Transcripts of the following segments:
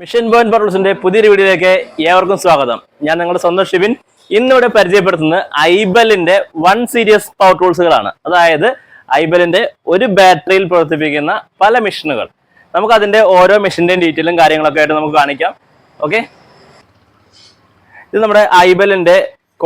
Mission point പർപ്പസിന്റെ പുതിയൊരു വീഡിയോയിലേക്ക് ഏവർക്കും സ്വാഗതം. ഞാൻ നിങ്ങളുടെ സ്വന്തം ഷിബിൻ. ഇന്നിവിടെ പരിചയപ്പെടുത്തുന്നത് ഐബലിന്റെ 1 സീരീസ് പവർ ടൂൾസുകളാണ്. അതായത് ഐബലിന്റെ ഒരു ബാറ്ററിയിൽ പ്രവർത്തിപ്പിക്കുന്ന പല മെഷീനുകൾ. നമുക്ക് അതിന്റെ ഓരോ മെഷീന്റെയും ഡീറ്റെയിലും കാര്യങ്ങളൊക്കെ ആയിട്ട് നമുക്ക് കാണിക്കാം. ഓക്കെ, ഇത് നമ്മുടെ ഐബലിന്റെ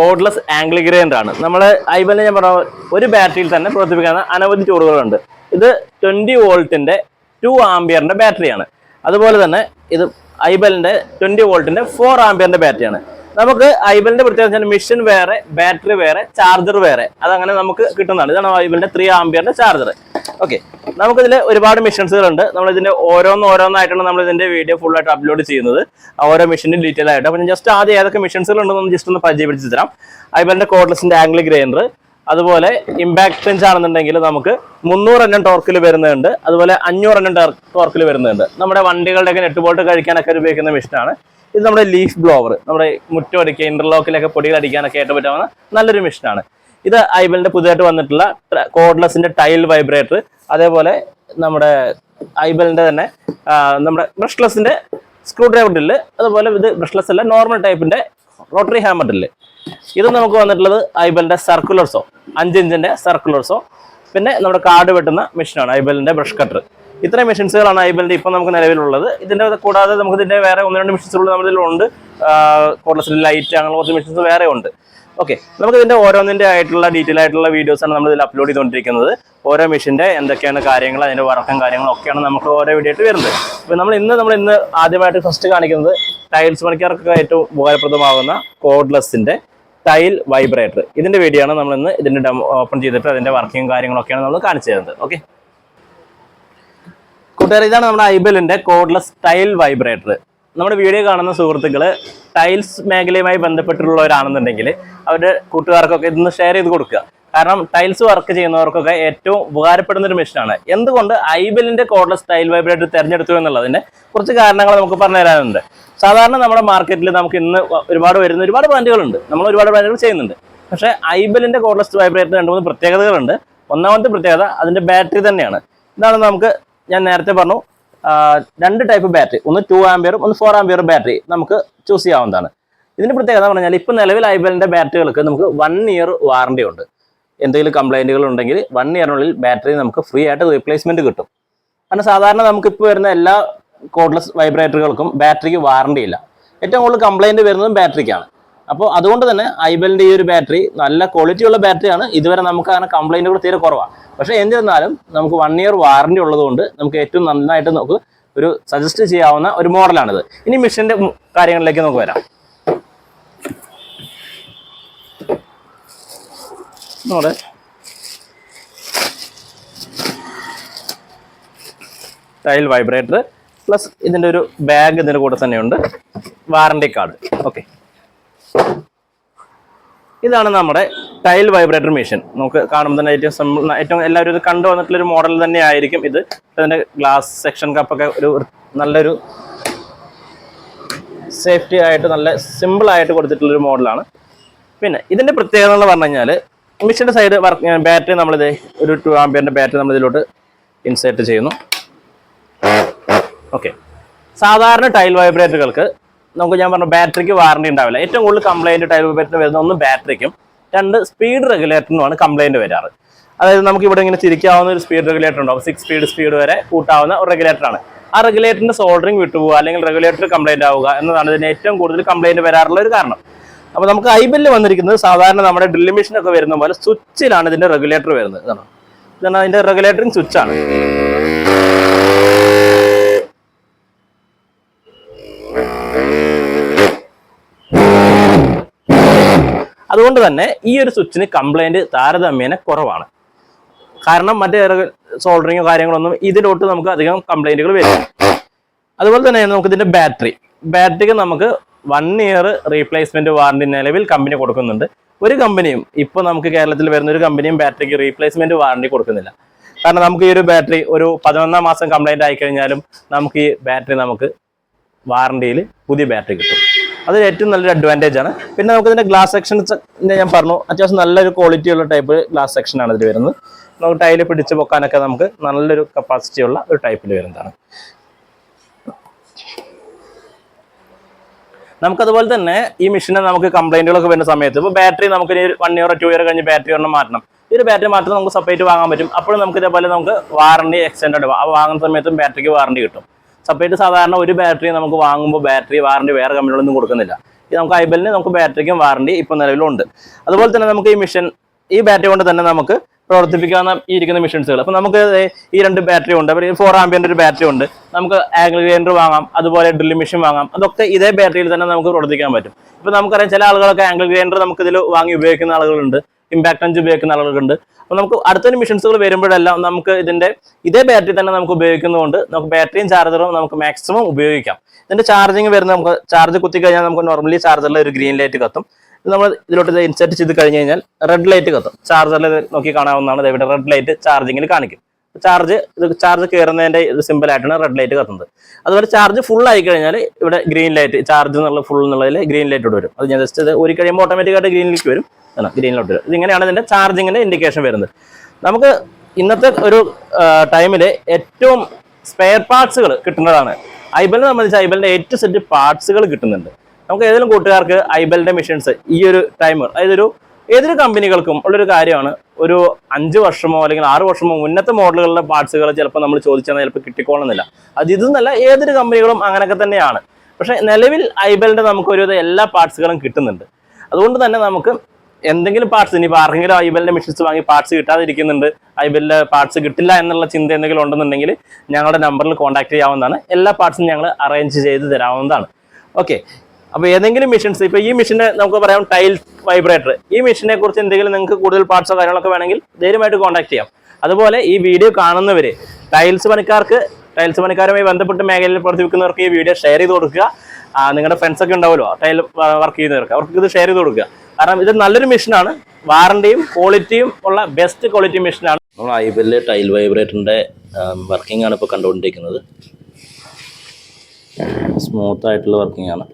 കോഡ്ലെസ് ആംഗിൾ ഗ്രൈൻഡർ ആണ്. നമ്മൾ ഐബലിനെ ഞാൻ പറഞ്ഞ ഒരു ബാറ്ററിയിൽ തന്നെ പ്രവർത്തിപ്പിക്കുന്ന അനവധി ടൂളുകളുണ്ട്. ഇത് 20 വോൾട്ടിന്റെ 2 ആംപിയറിന്റെ ബാറ്ററിയാണ്. അതുപോലെ തന്നെ ഇത് ഐബലിന്റെ 20 വോൾട്ടിന്റെ 4 ആംപിയറിന്റെ ബാറ്ററിയാണ്. നമുക്ക് ഐബലിന്റെ പ്രത്യേകത മെഷീൻ വേറെ, ബാറ്ററി വേറെ, ചാർജർ വേറെ, അതങ്ങനെ നമുക്ക് കിട്ടുന്നതാണ്. ഇതാണ് ഐബലിന്റെ 3 ആംപിയറിന്റെ ചാർജർ. ഓക്കെ, നമുക്കിതിൽ ഒരുപാട് മെഷീൻസുകളുണ്ട്. നമ്മൾ ഇതിന്റെ ഓരോന്നായിട്ടാണ് നമ്മൾ ഇതിന്റെ വീഡിയോ ഫുൾ ആയിട്ട് അപ്ലോഡ് ചെയ്യുന്നത്, ഓരോ മെഷീനും ഡീറ്റെയിൽ ആയിട്ട്. അപ്പം ജസ്റ്റ് ആദ്യം ഏതൊക്കെ മെഷീൻസുകൾ ഉണ്ടെന്ന് ജസ്റ്റ് ഒന്ന് പരിചയപ്പെടുത്തി തരാം. ഐബലിന്റെ കോഡ്ലെസിന്റെ ആംഗിൾ ഗ്രൈൻഡർ, അതുപോലെ ഇമ്പാക്ട് പെഞ്ച് ആണെന്നുണ്ടെങ്കിൽ നമുക്ക് 300 Nm ടോർക്കിൽ വരുന്നുണ്ട്, അതുപോലെ 500 Nm ടോർക്കിൽ വരുന്നുണ്ട്. നമ്മുടെ വണ്ടികളുടെയൊക്കെ നെറ്റ് ബോൾട്ട് കഴിക്കാനൊക്കെ ഉപയോഗിക്കുന്ന മെഷീനാണ്. ഇത് നമ്മുടെ ലീഫ് ബ്ലോവർ, നമ്മുടെ മുറ്റം അടിക്കുക, ഇന്റർലോക്കിലൊക്കെ പൊടികൾ അടിക്കാനൊക്കെ ആയിട്ട് പറ്റാവുന്ന നല്ലൊരു മെഷീനാണ്. ഇത് ഐബലിന്റെ പുതിയതായിട്ട് വന്നിട്ടുള്ള കോഡ്ലെസിന്റെ ടൈൽ വൈബ്രേറ്റർ, അതേപോലെ നമ്മുടെ ഐബലിന്റെ തന്നെ നമ്മുടെ ബ്രഷ്ലെസിന്റെ സ്ക്രൂ ഡ്രൈവർ ഡ്രില്ല്, അതുപോലെ ഇത് ബ്രഷ്ലെസ് അല്ല നോർമൽ ടൈപ്പിന്റെ റോട്ടറി ഹാമർ ഡ്രില്ല്. ഇത് നമുക്ക് വന്നിട്ടുള്ളത് ഐബലിന്റെ സർക്കുലർ സോ 5 ഇഞ്ചിന്റെ സർക്കുലർ സോ, പിന്നെ നമ്മുടെ കാർഡ് വെട്ടുന്ന മെഷീനാണ് ഐബലിന്റെ ബ്രഷ് കട്ടർ. ഇത്രയും മെഷീൻസുകളാണ് ഐബലിന്റെ ഇപ്പം നമുക്ക് നിലവിലുള്ളത്. ഇതിന്റെ കൂടാതെ നമുക്ക് ഇതിന്റെ വേറെ 1-2 മെഷീൻസുകൾ നമ്മളിലുണ്ട്. കോഡ്ലെസിന്റെ ലൈറ്റ്, അങ്ങനെ കുറച്ച് മെഷീൻസ് വേറെ ഉണ്ട്. ഓക്കെ, നമുക്ക് ഇതിന്റെ ഓരോന്നിന്റെ ആയിട്ടുള്ള ഡീറ്റെയിൽ ആയിട്ടുള്ള വീഡിയോസാണ് നമ്മൾ ഇതിൽ അപ്ലോഡ് ചെയ്തുകൊണ്ടിരിക്കുന്നത്. ഓരോ മെഷീന്റെ എന്തൊക്കെയാണ് കാര്യങ്ങൾ, അതിന്റെ വർക്കും കാര്യങ്ങളും ഒക്കെയാണ് നമുക്ക് ഓരോ വീഡിയോ ആയിട്ട് വരുന്നത്. അപ്പോൾ നമ്മൾ ഇന്ന് ആദ്യമായിട്ട് ഫസ്റ്റ് കാണിക്കുന്നത് ടൈൽസ് പണിക്കാർക്കൊക്കെ ഏറ്റവും ഉപകാരപ്രദമാകുന്ന കോഡ്ലെസിന്റെ ടൈൽ വൈബ്രേറ്റർ. ഇതിന്റെ വീഡിയോ ആണ് നമ്മൾ ഇന്ന് ഇതിന്റെ ഓപ്പൺ ചെയ്തിട്ട് അതിന്റെ വർക്കിംഗ് കാര്യങ്ങളൊക്കെയാണ് നമ്മൾ കാണിച്ചു തരുന്നത്. ഓക്കെ കൂട്ടുകാർ, ഇതാണ് നമ്മുടെ ഐബലിന്റെ കോഡ്ലെസ് ടൈൽ വൈബ്രേറ്റർ. നമ്മുടെ വീഡിയോ കാണുന്ന സുഹൃത്തുക്കൾ ടൈൽസ് മേഖലയുമായി ബന്ധപ്പെട്ടുള്ളവരാണെന്നുണ്ടെങ്കിൽ അവരുടെ കൂട്ടുകാർക്കൊക്കെ ഇതൊന്ന് ഷെയർ ചെയ്ത് കൊടുക്കുക. കാരണം ടൈൽസ് വർക്ക് ചെയ്യുന്നവർക്കൊക്കെ ഏറ്റവും ഉപകാരപ്പെടുന്ന ഒരു മെഷീനാണ്. എന്തുകൊണ്ട് ഐബലിന്റെ കോഡ്ലെസ് ടൈൽ വൈബ്രേറ്റർ തിരഞ്ഞെടുത്തു എന്നുള്ളതിന്റെ കുറച്ച് കാരണങ്ങൾ നമുക്ക് പറഞ്ഞു തരാനുണ്ട്. സാധാരണ നമ്മുടെ മാർക്കറ്റിൽ നമുക്ക് ഇന്ന് ഒരുപാട് ബ്രാൻഡുകളുണ്ട്, നമ്മൾ ഒരുപാട് ബ്രാൻഡുകൾ ചെയ്യുന്നുണ്ട്. പക്ഷേ ഐബലിന്റെ കോഡ്ലെസ് വൈബ്രേറ്റർ 2-3 പ്രത്യേകതകളുണ്ട്. ഒന്നാമത്തെ പ്രത്യേകത അതിന്റെ ബാറ്ററി തന്നെയാണ്. ഇതാണ് ഞാൻ നേരത്തെ പറഞ്ഞു 2 ടൈപ്പ് ബാറ്ററി, ഒന്ന് 2 ആംപിയറും ഒന്ന് 4 ആംപിയറും ബാറ്ററി നമുക്ക് ചൂസ് ചെയ്യാവുന്നതാണ്. ഇതിന്റെ പ്രത്യേകത പറഞ്ഞാൽ ഇപ്പം നിലവിൽ ഐബലിന്റെ ബാറ്ററികൾക്ക് നമുക്ക് 1 ഇയർ വാറണ്ടി ഉണ്ട്. എന്തെങ്കിലും കംപ്ലൈന്റുകൾ ഉണ്ടെങ്കിൽ 1 ഇയറിനുള്ളിൽ ബാറ്ററി നമുക്ക് ഫ്രീ ആയിട്ട് റീപ്ലേസ്മെന്റ് കിട്ടും. കാരണം സാധാരണ നമുക്കിപ്പോൾ വരുന്ന എല്ലാ കോഡ്ലെസ് വൈബ്രേറ്ററുകൾക്കും ബാറ്ററിക്ക് വാറണ്ടി ഇല്ല. ഏറ്റവും കൂടുതൽ കംപ്ലൈന്റ് വരുന്നതും ബാറ്ററിക്കാണ്. അപ്പോൾ അതുകൊണ്ട് തന്നെ ഐബലിന്റെ ഈ ഒരു ബാറ്ററി നല്ല ക്വാളിറ്റി ഉള്ള ബാറ്ററിയാണ്. ഇതുവരെ നമുക്ക് അങ്ങനെ കംപ്ലൈന്റുകൾ തീരെ കുറവാണ്. പക്ഷേ എന്നിരുന്നാലും നമുക്ക് 1 ഇയർ വാറണ്ടി ഉള്ളതുകൊണ്ട് നമുക്ക് ഏറ്റവും നന്നായിട്ട് നമുക്ക് ഒരു സജസ്റ്റ് ചെയ്യാവുന്ന ഒരു മോഡലാണിത്. ഇനി മെഷീന്റെ കാര്യങ്ങളിലേക്ക് നമുക്ക് വരാം. നമ്മുടെ ടൈൽ വൈബ്രേറ്റർ പ്ലസ് ഇതിൻ്റെ ഒരു ബാഗ് ഇതിൻ്റെ കൂടെ തന്നെയുണ്ട്, വാറണ്ടി കാർഡ്. ഓക്കെ, ഇതാണ് നമ്മുടെ ടൈൽ വൈബ്രേറ്റർ മെഷീൻ. നമുക്ക് കാണുമ്പോൾ തന്നെ ഏറ്റവും എല്ലാവരും ഇത് കണ്ടു വന്നിട്ടുള്ളൊരു മോഡൽ തന്നെ ആയിരിക്കും ഇത്. അതിൻ്റെ ഗ്ലാസ് സെക്ഷൻ കപ്പൊക്കെ നല്ലൊരു സേഫ്റ്റി ആയിട്ട് നല്ല സിമ്പിളായിട്ട് കൊടുത്തിട്ടുള്ളൊരു മോഡലാണ്. പിന്നെ ഇതിൻ്റെ പ്രത്യേകത എന്ന് പറഞ്ഞു കഴിഞ്ഞാൽ മെഷീൻ്റെ സൈഡ് ബാറ്ററി നമ്മളിത് ഒരു 2 ആംപിയറിൻ്റെ ബാറ്ററി നമ്മളിതിലോട്ട് ഇൻസേർട്ട് ചെയ്യുന്നു. ഓക്കെ, സാധാരണ ടൈൽ വൈബ്രേറ്ററുകൾക്ക് നമുക്ക് ഞാൻ പറഞ്ഞ ബാറ്ററിക്ക് വാറണ്ടി ഉണ്ടാവില്ല. ഏറ്റവും കൂടുതൽ കംപ്ലൈൻറ്റ് ടൈൽ വൈബ്രേറ്ററിന് വരുന്ന ഒന്ന് ബാറ്ററിക്കും 2 സ്പീഡ് റെഗുലേറ്ററിനുമാണ് കംപ്ലൈൻറ്റ് വരാറ്. അതായത് നമുക്ക് ഇവിടെ ഇങ്ങനെ തിരിക്കാവുന്ന ഒരു സ്പീഡ് റെഗുലേറ്റർ ഉണ്ടാവും. 6 സ്പീഡ് വരെ കൂട്ടാവുന്ന ഒരു റെഗുലേറ്ററാണ്. ആ റെഗുലേറ്ററിന്റെ സോൾഡറിങ് വിട്ടുപോകുക അല്ലെങ്കിൽ റെഗുലേറ്റർ കംപ്ലൈൻറ്റ് ആവുക എന്നതാണ് ഇതിന് ഏറ്റവും കൂടുതൽ കംപ്ലൈൻറ്റ് വരാറുള്ള ഒരു കാരണം. അപ്പോൾ നമുക്ക് ഐബലിൽ വന്നിരിക്കുന്നത് സാധാരണ നമ്മുടെ ഡ്രില്ലിംഗ് മെഷീനൊക്കെ വരുന്ന പോലെ സ്വിച്ചിലാണ് ഇതിന്റെ റെഗുലേറ്റർ വരുന്നത്. ഇതാണ് അതിന്റെ റെഗുലേറ്ററിങ് സ്വിച്ചാണ്. അതുകൊണ്ട് തന്നെ ഈ ഒരു സ്വിച്ചിന് കംപ്ലൈന്റ് താരതമ്യേന കുറവാണ്. കാരണം മറ്റേ സോൾഡറിങ്ങോ കാര്യങ്ങളൊന്നും ഇതിലോട്ട് നമുക്ക് അധികം കംപ്ലൈന്റുകൾ വരില്ല. അതുപോലെ തന്നെ നമുക്ക് ഇതിന്റെ ബാറ്ററിക്ക് നമുക്ക് 1 ഇയർ റീപ്ലേസ്മെന്റ് വാറണ്ടി നിലവിൽ കമ്പനി കൊടുക്കുന്നുണ്ട്. ഒരു കമ്പനിയും ഇപ്പോൾ നമുക്ക് കേരളത്തിൽ വരുന്ന ഒരു കമ്പനിയും ബാറ്ററിക്ക് റീപ്ലേസ്മെന്റ് വാറണ്ടി കൊടുക്കുന്നില്ല. കാരണം നമുക്ക് ഈ ഒരു ബാറ്ററി ഒരു 11-ാം മാസം കംപ്ലൈന്റ് ആയിക്കഴിഞ്ഞാലും നമുക്ക് ഈ ബാറ്ററി നമുക്ക് വാറണ്ടിയിൽ പുതിയ ബാറ്ററി കിട്ടും. അത് ഏറ്റവും നല്ലൊരു അഡ്വാൻറ്റേജ് ആണ്. പിന്നെ നമുക്ക് ഇതിന്റെ ഗ്ലാസ് സെക്ഷൻസ് ഞാൻ പറഞ്ഞു, അത്യാവശ്യം നല്ലൊരു ക്വാളിറ്റി ഉള്ള ടൈപ്പ് ഗ്ലാസ് സെക്ഷനാണ് ഇതിൽ വരുന്നത്. നമുക്ക് ടൈല് പിടിച്ച് പൊക്കാനൊക്കെ നമുക്ക് നല്ലൊരു കപ്പാസിറ്റി ഉള്ള ഒരു ടൈപ്പിൽ വരുന്നതാണ്. നമുക്കതുപോലെ തന്നെ ഈ മെഷീനെ നമുക്ക് കംപ്ലൈന്റുകളൊക്കെ വരുന്ന സമയത്ത് ഇപ്പോൾ ബാറ്ററി നമുക്ക് 1 ഇയർ 2 ഇയർ കഴിഞ്ഞ് ബാറ്ററി ഒരെണ്ണം മാറ്റണം. ഈ ഒരു ബാറ്ററി മാറ്റം നമുക്ക് സെപ്പറേറ്റ് വാങ്ങാൻ പറ്റും. അപ്പോഴും നമുക്ക് ഇതേപോലെ നമുക്ക് വാറണ്ടി എക്സ്റ്റൻഡ് ആ വാങ്ങുന്ന സമയത്തും ബാറ്ററിക്ക് വാറണ്ടി കിട്ടും. സെപ്പറേറ്റ് സാധാരണ ഒരു ബാറ്ററി നമുക്ക് വാങ്ങുമ്പോൾ ബാറ്ററി വാറണ്ടി വേറെ കമ്പനികളൊന്നും കൊടുക്കുന്നില്ല. ഇത് നമുക്ക് ഐബലിന് നമുക്ക് ബാറ്ററിക്കും വാറണ്ടി ഇപ്പോൾ നിലവിലുണ്ട്. അതുപോലെ തന്നെ നമുക്ക് ഈ ബാറ്ററി കൊണ്ട് തന്നെ നമുക്ക് പ്രവർത്തിപ്പിക്കാവുന്ന ഈ ഇരിക്കുന്ന മെഷീൻസുകൾ. അപ്പോൾ നമുക്ക് ഈ 2 ബാറ്ററി ഉണ്ട്. അപ്പോൾ 4 ആംപിയറിന്റെ ഒരു ബാറ്ററി ഉണ്ട്. നമുക്ക് ആംഗിൾ ഗ്രൈൻഡർ വാങ്ങാം, അതുപോലെ ഡ്രില്ലിംഗ് മെഷീൻ വാങ്ങാം. അതൊക്കെ ഇതേ ബാറ്ററിയിൽ തന്നെ നമുക്ക് പ്രവർത്തിക്കാൻ പറ്റും. ഇപ്പോൾ നമുക്കറിയാം ചില ആളുകളൊക്കെ ആംഗിൾ ഗ്രൈൻഡർ നമുക്ക് ഇതിൽ വാങ്ങി ഉപയോഗിക്കുന്ന ആളുകളുണ്ട്, ഇമ്പാക്ട് അഞ്ച് ഉപയോഗിക്കുന്ന ആളുകളുണ്ട്. അപ്പോൾ നമുക്ക് അടുത്തൊരു മെഷീൻസുകൾ വരുമ്പോഴെല്ലാം നമുക്ക് ഇതേ ബാറ്ററി തന്നെ നമുക്ക് ഉപയോഗിക്കുന്നതുകൊണ്ട് നമുക്ക് ബാറ്ററിയും ചാർജറും നമുക്ക് മാക്സിമം ഉപയോഗിക്കാം. ഇതിന്റെ ചാർജിങ് വരുന്ന നമുക്ക് ചാർജ് കുത്തി കഴിഞ്ഞാൽ നമുക്ക് നോർമലി ചാർജറിൽ ഒരു ഗ്രീൻ ലൈറ്റ് കത്തും. നമ്മൾ ഇതിലോട്ട് ഇൻസെർട്ട് ചെയ്ത് കഴിഞ്ഞ് കഴിഞ്ഞാൽ റെഡ് ലൈറ്റ് കത്തും. ചാർജറിൽ നോക്കി കാണാവുന്നതാണ്. ഇവിടെ റെഡ് ലൈറ്റ് ചാർജിങ്ങിൽ കാണിക്കും. ചാർജ് കയറുന്നതിന്റെ സിമ്പിൾ ആയിട്ടാണ് റെഡ് ലൈറ്റ് കത്തുന്നത്. അതുപോലെ ചാർജ് ഫുൾ ആയി കഴിഞ്ഞാൽ ഇവിടെ ഗ്രീൻ ലൈറ്റ് ചാർജ് എന്നുള്ള ഫുൾ എന്നുള്ളതിൽ ഗ്രീൻ ലൈറ്റ് ഇവിടെ വരും. അത് ഞാൻ ജസ്റ്റ് ഒരു കഴിയുമ്പോൾ ഓട്ടോമാറ്റിക്കായിട്ട് ഗ്രീനിലേക്ക് വരും. ഗ്രീനിലോട്ട് വരും. ഇതിങ്ങനെയാണ് ഇതിന്റെ ചാർജിങ്ങിന്റെ ഇൻഡിക്കേഷൻ വരുന്നത്. നമുക്ക് ഇന്നത്തെ ഒരു ടൈമിൽ ഏറ്റവും സ്പെയർ പാർട്സുകൾ കിട്ടുന്നതാണ്. ഐബലിനെ സംബന്ധിച്ച് ഐബലിന്റെ A to Z പാർട്സുകൾ കിട്ടുന്നുണ്ട്. നമുക്ക് ഏതെങ്കിലും കൂട്ടുകാർക്ക് ഐബലിന്റെ മെഷീൻസ് ഈ ഒരു ടൈം അതായത് ഏതൊരു കമ്പനികൾക്കും ഉള്ളൊരു കാര്യമാണ്. ഒരു 5 വർഷമോ അല്ലെങ്കിൽ 6 വർഷമോ മുന്നത്തെ മോഡലുകളുടെ പാർട്സുകൾ ചിലപ്പോൾ നമ്മൾ ചോദിച്ചാൽ ചിലപ്പോൾ കിട്ടിക്കോളുന്നില്ല. ഇതെന്നല്ല, ഏതൊരു കമ്പനികളും അങ്ങനെയൊക്കെ തന്നെയാണ്. പക്ഷെ നിലവിൽ ഐബലിന്റെ നമുക്ക് എല്ലാ പാർട്സുകളും കിട്ടുന്നുണ്ട്. അതുകൊണ്ട് തന്നെ നമുക്ക് എന്തെങ്കിലും പാർട്സ് ഇനി ആർക്കെങ്കിലും ഐബലിന്റെ മെഷീൻസ് വാങ്ങി പാർട്സ് കിട്ടാതിരിക്കുന്നുണ്ട്, ഐബലിന്റെ പാർട്സ് കിട്ടില്ല എന്നുള്ള ചിന്ത എന്തെങ്കിലും ഉണ്ടെന്നുണ്ടെങ്കിൽ ഞങ്ങളുടെ നമ്പറിൽ കോൺടാക്ട് ചെയ്യാവുന്നതാണ്. എല്ലാ പാർട്സും ഞങ്ങൾ അറേഞ്ച് ചെയ്ത് തരാവുന്നതാണ്. ഓക്കെ. അപ്പോൾ ഏതെങ്കിലും മെഷീൻസ് ഇപ്പോൾ ഈ മെഷീനെ നമുക്ക് പറയാം ടൈൽ വൈബ്രേറ്റർ. ഈ മെഷീനെ കുറിച്ച് എന്തെങ്കിലും നിങ്ങൾക്ക് കൂടുതൽ പാർട്സോ കാര്യങ്ങളൊക്കെ വേണമെങ്കിൽ ധൈര്യമായിട്ട് കോൺടാക്ട് ചെയ്യാം. അതുപോലെ ഈ വീഡിയോ കാണുന്നവര് ടൈൽസ് പണിക്കാരുമായി ബന്ധപ്പെട്ട് മേഖലയിൽ പ്രവർത്തിക്കുന്നവർക്ക് ഈ വീഡിയോ ഷെയർ ചെയ്ത് കൊടുക്കുക. നിങ്ങളുടെ ഫ്രണ്ട്സ് ഒക്കെ ഉണ്ടാവുമല്ലോ ടൈൽ വർക്ക് ചെയ്യുന്നവർക്ക്, അവർക്ക് ഇത് ഷെയർ ചെയ്ത് കൊടുക്കുക. കാരണം ഇത് നല്ലൊരു മെഷീനാണ്, വാറണ്ടിയും ക്വാളിറ്റിയും ഉള്ള ബെസ്റ്റ് ക്വാളിറ്റി മെഷീനാണ്. നമ്മൾ ഐബലിലെ ടൈൽ വൈബ്രേറ്ററിന്റെ വർക്കിംഗ് ആണ് ഇപ്പോൾ കണ്ടുകൊണ്ടിരിക്കുന്നത്. സ്മൂത്ത് ആയിട്ടുള്ള വർക്കിംഗ് ആണ്.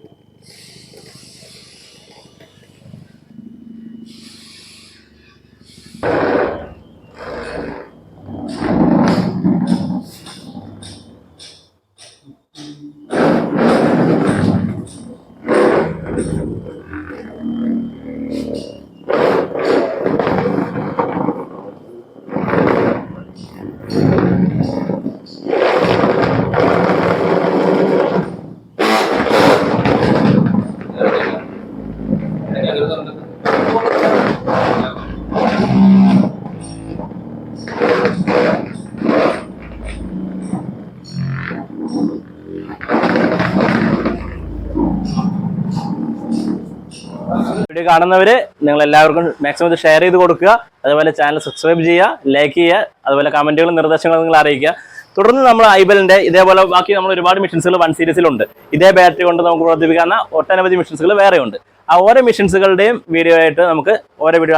വീഡിയോ കാണുന്നവര് നിങ്ങൾ എല്ലാവർക്കും മാക്സിമം ഇത് ഷെയർ ചെയ്ത് കൊടുക്കുക. അതുപോലെ ചാനൽ സബ്സ്ക്രൈബ് ചെയ്യുക, ലൈക്ക് ചെയ്യുക, അതുപോലെ കമന്റുകളും നിർദ്ദേശങ്ങളും നിങ്ങൾ അറിയിക്കുക. തുടർന്ന് നമ്മൾ ഐബലിന്റെ ഇതേപോലെ ബാക്കി നമ്മൾ ഒരുപാട് മെഷീൻസുകൾ 1 സീരീസിലുണ്ട്. ഇതേ ബാറ്ററി കൊണ്ട് നമുക്ക് പ്രവർത്തിപ്പിക്കാവുന്ന ഒട്ടനവധി മെഷീൻസുകൾ വേറെ ഉണ്ട്. ആ ഓരോ മെഷീൻസുകളുടെയും വീഡിയോ ആയിട്ട് നമുക്ക്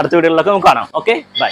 അടുത്ത വീഡിയോകളിലൊക്കെ നമുക്ക് കാണാം. Okay, by.